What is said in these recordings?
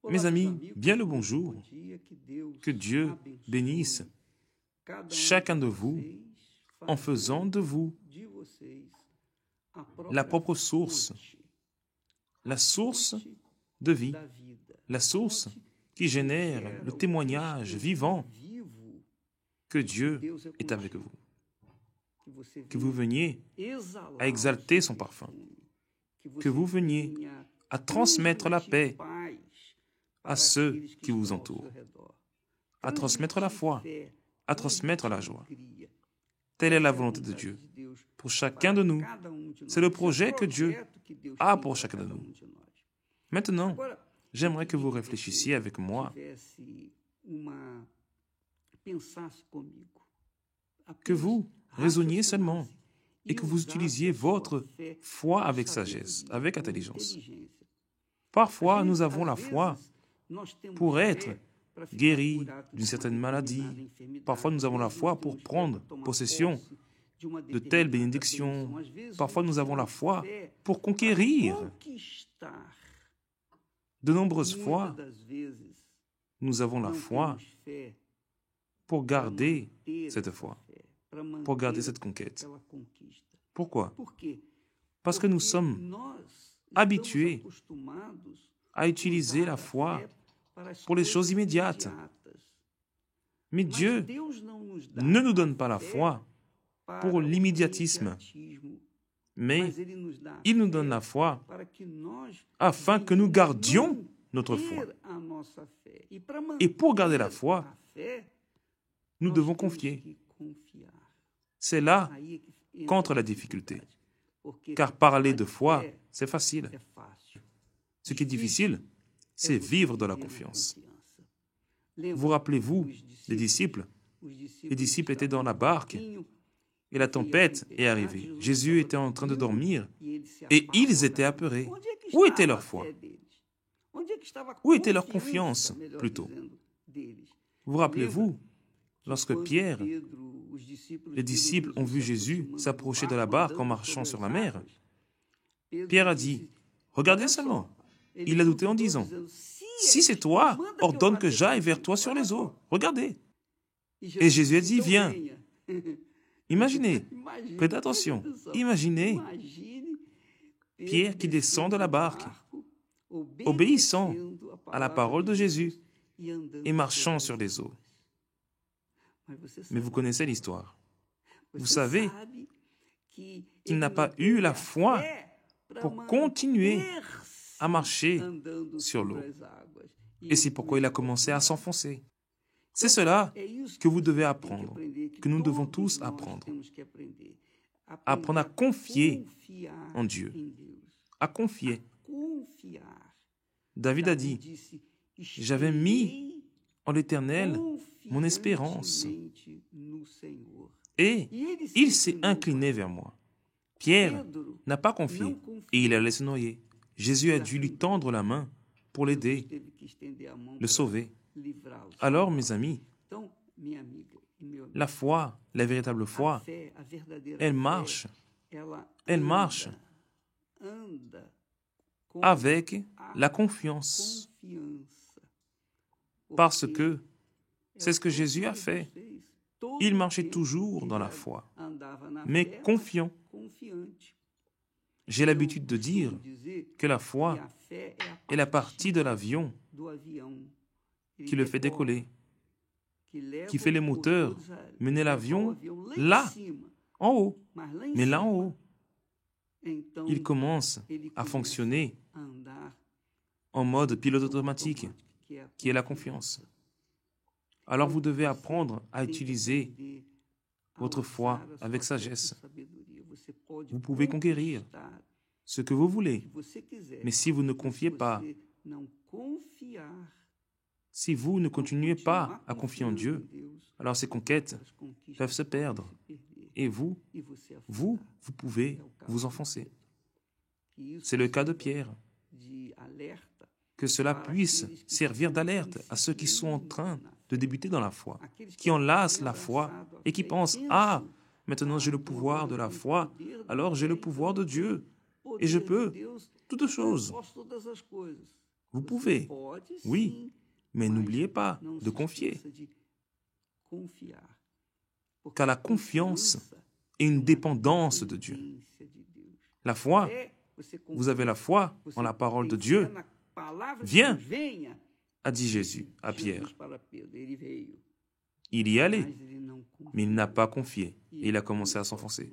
Mes amis, bien le bonjour. Que Dieu bénisse chacun de vous en faisant de vous la propre source, la source de vie, la source qui génère le témoignage vivant que Dieu est avec vous. Que vous veniez à exalter son parfum, que vous veniez à transmettre la paix à ceux qui vous entourent, à transmettre la foi, à transmettre la joie. Telle est la volonté de Dieu pour chacun de nous. C'est le projet que Dieu a pour chacun de nous. Maintenant, j'aimerais que vous réfléchissiez avec moi, que vous raisonniez seulement et que vous utilisiez votre foi avec sagesse, avec intelligence. Parfois, nous avons la foi pour être guéris d'une certaine maladie. Parfois, nous avons la foi pour prendre possession de telle bénédiction. Parfois, nous avons la foi pour conquérir. De nombreuses fois, nous avons la foi pour garder cette foi, pour garder cette conquête. Pourquoi? Parce que nous sommes habitués à utiliser la foi pour les choses immédiates. Mais Dieu ne nous donne pas la foi pour l'immédiatisme, mais il nous donne la foi afin que nous gardions notre foi. Et pour garder la foi, nous devons confier. C'est là qu'entre la difficulté. Car parler de foi, c'est facile. Ce qui est difficile, c'est vivre dans la confiance. Vous rappelez-vous des disciples? Les disciples étaient dans la barque et la tempête est arrivée. Jésus était en train de dormir et ils étaient apeurés. Où était leur foi? Où était leur confiance, plutôt? Vous rappelez-vous, lorsque Pierre, les disciples ont vu Jésus s'approcher de la barque en marchant sur la mer, Pierre a dit, « Regardez seulement ». Il a douté en disant, « Si c'est toi, ordonne que j'aille vers toi sur les eaux. Regardez. » Et Jésus a dit, « Viens. » Imaginez, prêtez attention, imaginez Pierre qui descend de la barque, obéissant à la parole de Jésus et marchant sur les eaux. Mais vous connaissez l'histoire. Vous savez qu'il n'a pas eu la foi pour continuer à marcher sur l'eau. Et c'est pourquoi il a commencé à s'enfoncer. C'est cela que vous devez apprendre, que nous devons tous apprendre. Apprendre à confier en Dieu, à confier. David a dit, « J'avais mis en l'Éternel mon espérance, et il s'est incliné vers moi. » Pierre n'a pas confié, et il a laissé noyer. Jésus a dû lui tendre la main pour l'aider, le sauver. Alors, mes amis, la foi, la véritable foi, elle marche avec la confiance. Parce que c'est ce que Jésus a fait. Il marchait toujours dans la foi, mais confiant. J'ai l'habitude de dire que la foi est la partie de l'avion qui le fait décoller, qui fait les moteurs mener l'avion là, en haut. Mais là en haut, il commence à fonctionner en mode pilote automatique, qui est la confiance. Alors vous devez apprendre à utiliser votre foi avec sagesse. Vous pouvez conquérir ce que vous voulez, mais si vous ne confiez pas, si vous ne continuez pas à confier en Dieu, alors ces conquêtes peuvent se perdre. Et vous pouvez vous enfoncer. C'est le cas de Pierre. Que cela puisse servir d'alerte à ceux qui sont en train de débuter dans la foi, qui enlacent la foi et qui pensent « Ah, maintenant j'ai le pouvoir de la foi, alors j'ai le pouvoir de Dieu et je peux toutes choses. » Vous pouvez, oui, mais n'oubliez pas de confier. Car la confiance est une dépendance de Dieu. La foi, vous avez la foi en la parole de Dieu. Viens, a dit Jésus à Pierre. Il y allait, mais il n'a pas confié et il a commencé à s'enfoncer.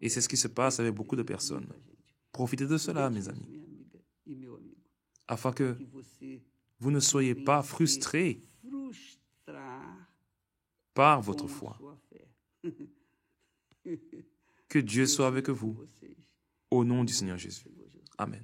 Et c'est ce qui se passe avec beaucoup de personnes. Profitez de cela, mes amis, afin que vous ne soyez pas frustrés par votre foi. Que Dieu soit avec vous, au nom du Seigneur Jésus. Amen.